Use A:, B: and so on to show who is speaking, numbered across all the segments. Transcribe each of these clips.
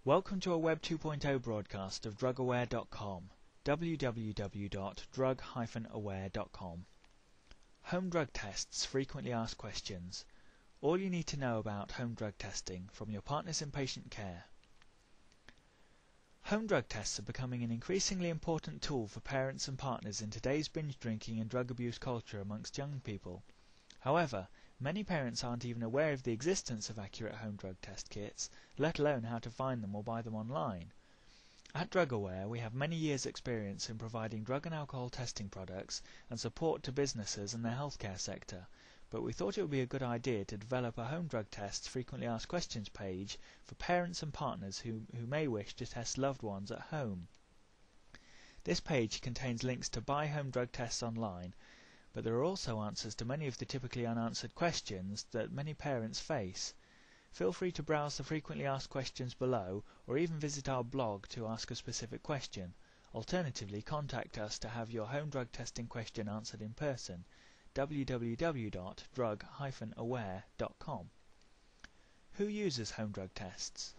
A: Welcome to a Web 2.0 broadcast of drugaware.com, www.drug-aware.com. Home drug tests, frequently asked questions. All you need to know about home drug testing from your partners in patient care. Home drug tests are becoming an increasingly important tool for parents and partners in today's binge drinking and drug abuse culture amongst young people. However, many parents aren't even aware of the existence of accurate home drug test kits, let alone how to find them or buy them online. At DrugAware, we have many years' experience in providing drug and alcohol testing products and support to businesses and the healthcare sector, but we thought it would be a good idea to develop a home drug tests frequently asked questions page for parents and partners who may wish to test loved ones at home. This page contains links to buy home drug tests online, but there are also answers to many of the typically unanswered questions that many parents face. Feel free to browse the frequently asked questions below, or even visit our blog to ask a specific question. Alternatively, contact us to have your home drug testing question answered in person. www.drug-aware.com. Who uses home drug tests?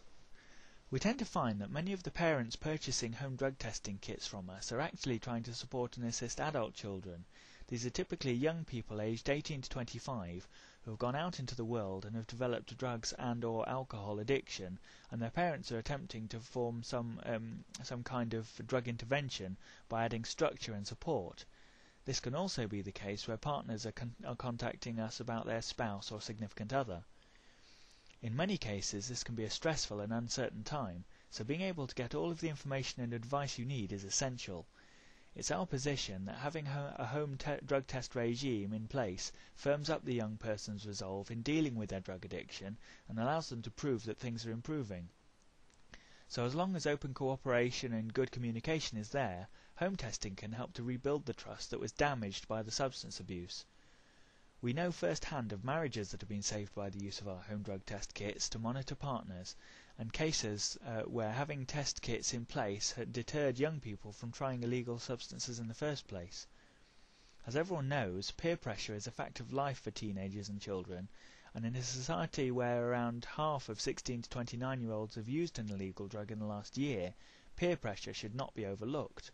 A: We tend to find that many of the parents purchasing home drug testing kits from us are actually trying to support and assist adult children. These are typically young people aged 18 to 25 who have gone out into the world and have developed drugs and or alcohol addiction, and their parents are attempting to form some kind of drug intervention by adding structure and support. This can also be the case where partners are contacting us about their spouse or significant other. In many cases, this can be a stressful and uncertain time, so being able to get all of the information and advice you need is essential. It's our position that having a home drug test regime in place firms up the young person's resolve in dealing with their drug addiction and allows them to prove that things are improving. So as long as open cooperation and good communication is there, home testing can help to rebuild the trust that was damaged by the substance abuse. We know firsthand of marriages that have been saved by the use of our home drug test kits to monitor partners, and cases where having test kits in place had deterred young people from trying illegal substances in the first place. As everyone knows, peer pressure is a fact of life for teenagers and children, and in a society where around half of 16 to 29-year-olds have used an illegal drug in the last year, peer pressure should not be overlooked.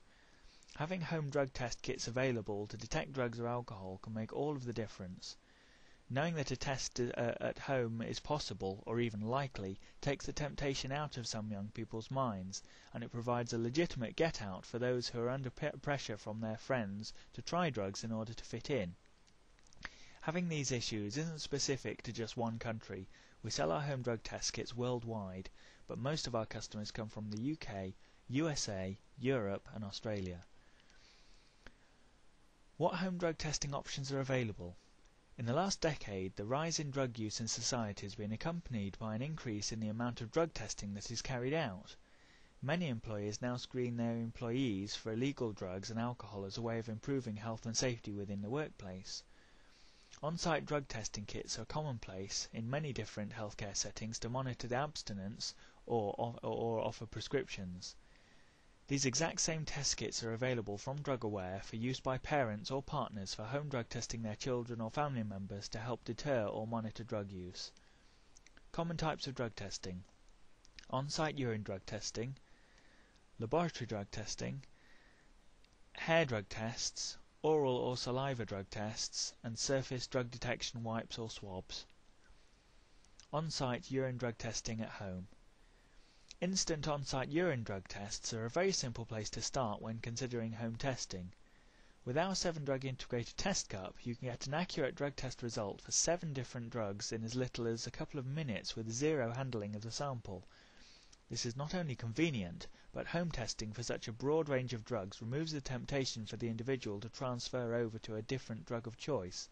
A: Having home drug test kits available to detect drugs or alcohol can make all of the difference. Knowing that a test at home is possible, or even likely, takes the temptation out of some young people's minds, and it provides a legitimate get-out for those who are under pressure from their friends to try drugs in order to fit in. Having these issues isn't specific to just one country. We sell our home drug test kits worldwide, but most of our customers come from the UK, USA, Europe and Australia. What home drug testing options are available? In the last decade, the rise in drug use in society has been accompanied by an increase in the amount of drug testing that is carried out. Many employers now screen their employees for illegal drugs and alcohol as a way of improving health and safety within the workplace. On-site drug testing kits are commonplace in many different healthcare settings to monitor the abstinence or offer prescriptions. These exact same test kits are available from DrugAware for use by parents or partners for home drug testing their children or family members to help deter or monitor drug use. Common types of drug testing: on-site urine drug testing, laboratory drug testing, hair drug tests, oral or saliva drug tests, and surface drug detection wipes or swabs. On-site urine drug testing at home. Instant on-site urine drug tests are a very simple place to start when considering home testing. With our 7-drug integrated test cup, you can get an accurate drug test result for 7 different drugs in as little as a couple of minutes with zero handling of the sample. This is not only convenient, but home testing for such a broad range of drugs removes the temptation for the individual to transfer over to a different drug of choice.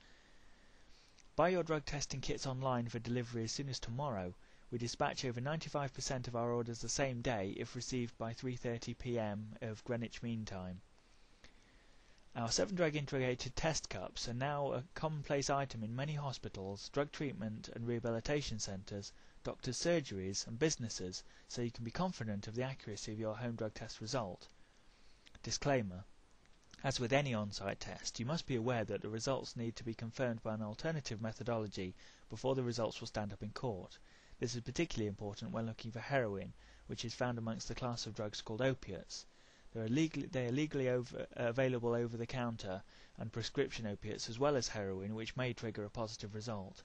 A: Buy your drug testing kits online for delivery as soon as tomorrow. We dispatch over 95% of our orders the same day if received by 3:30 p.m. of Greenwich Mean Time. Our 7-drug integrated test cups are now a commonplace item in many hospitals, drug treatment and rehabilitation centres, doctors' surgeries and businesses, so you can be confident of the accuracy of your home drug test result. Disclaimer: as with any on-site test, you must be aware that the results need to be confirmed by an alternative methodology before the results will stand up in court. This is particularly important when looking for heroin, which is found amongst the class of drugs called opiates. They are legally available over the counter and prescription opiates as well as heroin, which may trigger a positive result.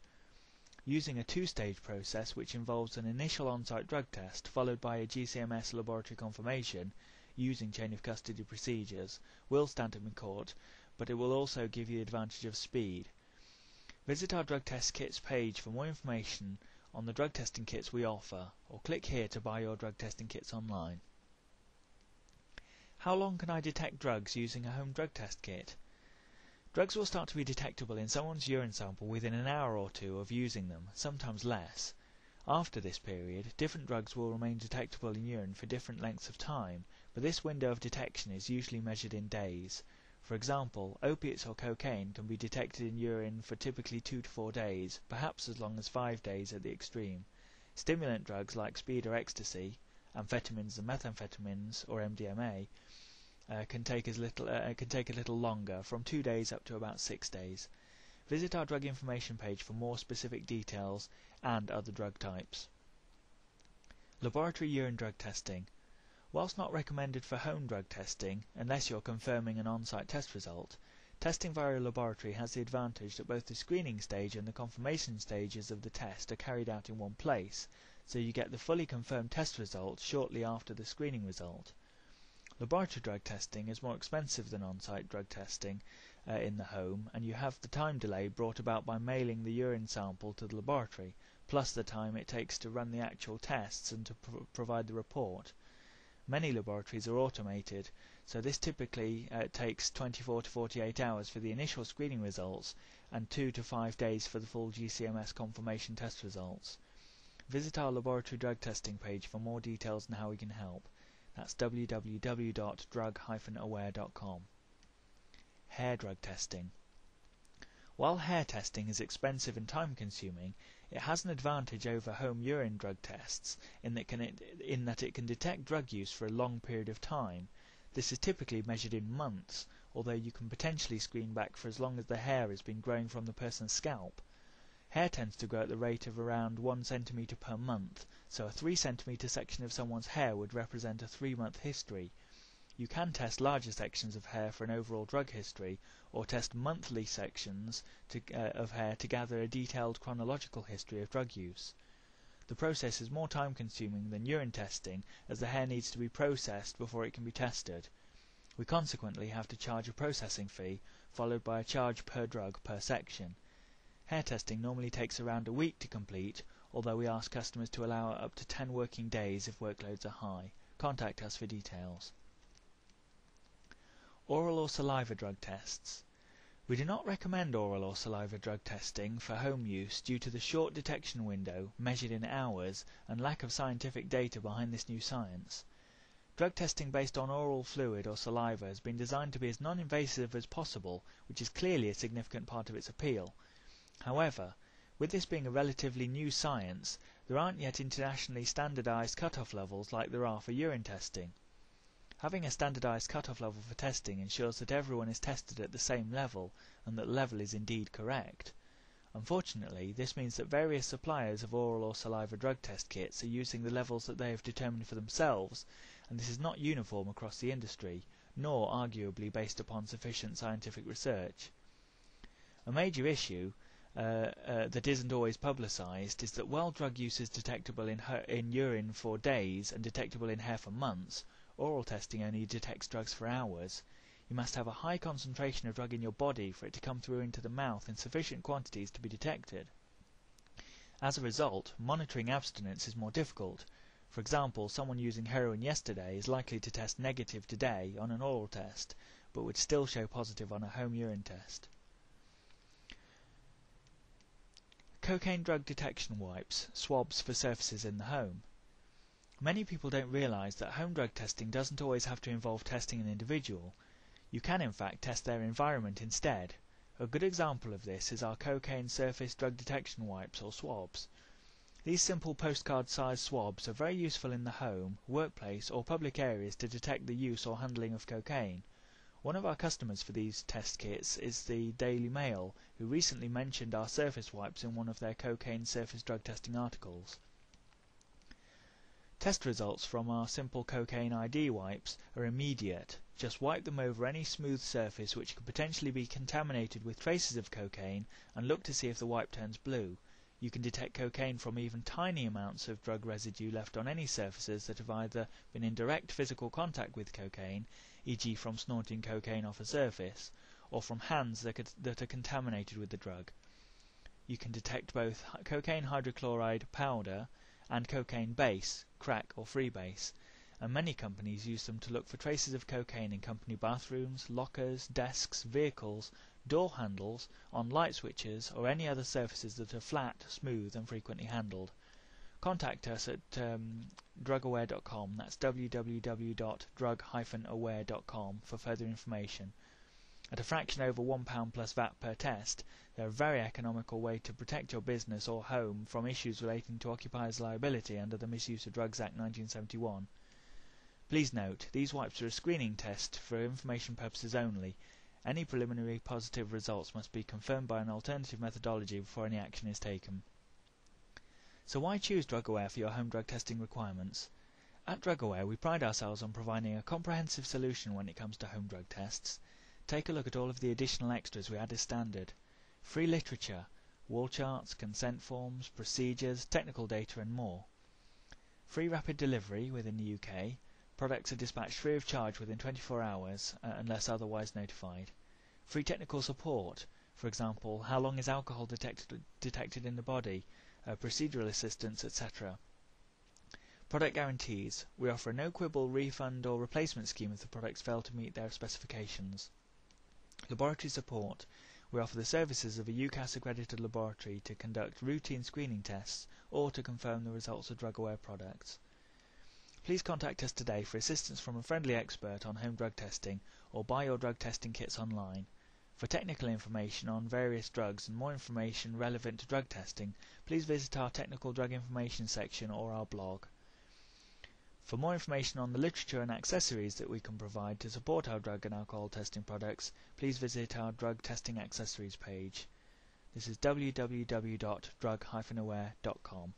A: Using a two-stage process which involves an initial on-site drug test followed by a GCMS laboratory confirmation using chain of custody procedures will stand up in court, but it will also give you the advantage of speed. Visit our drug test kits page for more information on the drug testing kits we offer, or click here to buy your drug testing kits online. How long can I detect drugs using a home drug test kit? Drugs will start to be detectable in someone's urine sample within an hour or two of using them, sometimes less. After this period, different drugs will remain detectable in urine for different lengths of time, but this window of detection is usually measured in days. For example, opiates or cocaine can be detected in urine for typically 2 to 4 days, perhaps as long as 5 days at the extreme. Stimulant drugs like speed or ecstasy, amphetamines and methamphetamines, or MDMA, can take a little longer, from 2 days up to about 6 days. Visit our drug information page for more specific details and other drug types. Laboratory urine drug testing. Whilst not recommended for home drug testing, unless you're confirming an on-site test result, testing via a laboratory has the advantage that both the screening stage and the confirmation stages of the test are carried out in one place, so you get the fully confirmed test result shortly after the screening result. Laboratory drug testing is more expensive than on-site drug testing in the home, and you have the time delay brought about by mailing the urine sample to the laboratory, plus the time it takes to run the actual tests and to provide the report. Many laboratories are automated, so this typically takes 24 to 48 hours for the initial screening results and 2 to 5 days for the full GCMS confirmation test results. Visit our laboratory drug testing page for more details on how we can help. That's www.drug-aware.com. Hair drug testing. While hair testing is expensive and time-consuming, it has an advantage over home urine drug tests in that it can detect drug use for a long period of time. This is typically measured in months, although you can potentially screen back for as long as the hair has been growing from the person's scalp. Hair tends to grow at the rate of around 1 centimeter per month, so a 3 centimeter section of someone's hair would represent a 3-month history. You can test larger sections of hair for an overall drug history, or test monthly sections of hair to gather a detailed chronological history of drug use. The process is more time-consuming than urine testing, as the hair needs to be processed before it can be tested. We consequently have to charge a processing fee, followed by a charge per drug per section. Hair testing normally takes around a week to complete, although we ask customers to allow up to 10 working days if workloads are high. Contact us for details. Oral or saliva drug tests. We do not recommend oral or saliva drug testing for home use due to the short detection window, measured in hours, and lack of scientific data behind this new science. Drug testing based on oral fluid or saliva has been designed to be as non-invasive as possible, which is clearly a significant part of its appeal. However, with this being a relatively new science, there aren't yet internationally standardized cutoff levels like there are for urine testing. Having a standardized cutoff level for testing ensures that everyone is tested at the same level and that the level is indeed correct. Unfortunately, this means that various suppliers of oral or saliva drug test kits are using the levels that they have determined for themselves, and this is not uniform across the industry, nor arguably based upon sufficient scientific research. A major issue that isn't always publicized is that while drug use is detectable in urine for days and detectable in hair for months, oral testing only detects drugs for hours. You must have a high concentration of drug in your body for it to come through into the mouth in sufficient quantities to be detected. As a result, monitoring abstinence is more difficult. For example, someone using heroin yesterday is likely to test negative today on an oral test, but would still show positive on a home urine test. Cocaine drug detection wipes, swabs for surfaces in the home. Many people don't realize that home drug testing doesn't always have to involve testing an individual. You can in fact test their environment instead. A good example of this is our cocaine surface drug detection wipes or swabs. These simple postcard-sized swabs are very useful in the home, workplace or public areas to detect the use or handling of cocaine. One of our customers for these test kits is the Daily Mail, who recently mentioned our surface wipes in one of their cocaine surface drug testing articles. Test results from our simple cocaine ID wipes are immediate. Just wipe them over any smooth surface which could potentially be contaminated with traces of cocaine and look to see if the wipe turns blue. You can detect cocaine from even tiny amounts of drug residue left on any surfaces that have either been in direct physical contact with cocaine, e.g. from snorting cocaine off a surface, or from hands that are contaminated with the drug. You can detect both cocaine hydrochloride powder and cocaine base, crack or freebase, and many companies use them to look for traces of cocaine in company bathrooms, lockers, desks, vehicles, door handles, on light switches, or any other surfaces that are flat, smooth and frequently handled. Contact us at drugaware.com, that's www.drug-aware.com for further information. At a fraction over £1 plus VAT per test, they're a very economical way to protect your business or home from issues relating to occupiers' liability under the Misuse of Drugs Act 1971. Please note, these wipes are a screening test for information purposes only. Any preliminary positive results must be confirmed by an alternative methodology before any action is taken. So why choose DrugAware for your home drug testing requirements? At DrugAware, we pride ourselves on providing a comprehensive solution when it comes to home drug tests. Take a look at all of the additional extras we add as standard. Free literature, wall charts, consent forms, procedures, technical data and more. Free rapid delivery within the UK. Products are dispatched free of charge within 24 hours unless otherwise notified. Free technical support, for example, how long is alcohol detected in the body, procedural assistance, etc. Product guarantees. We offer a no-quibble refund or replacement scheme if the products fail to meet their specifications. Laboratory support. We offer the services of a UCAS-accredited laboratory to conduct routine screening tests or to confirm the results of DrugAware products. Please contact us today for assistance from a friendly expert on home drug testing or buy your drug testing kits online. For technical information on various drugs and more information relevant to drug testing, please visit our technical drug information section or our blog. For more information on the literature and accessories that we can provide to support our drug and alcohol testing products, please visit our drug testing accessories page. This is www.drug-aware.com.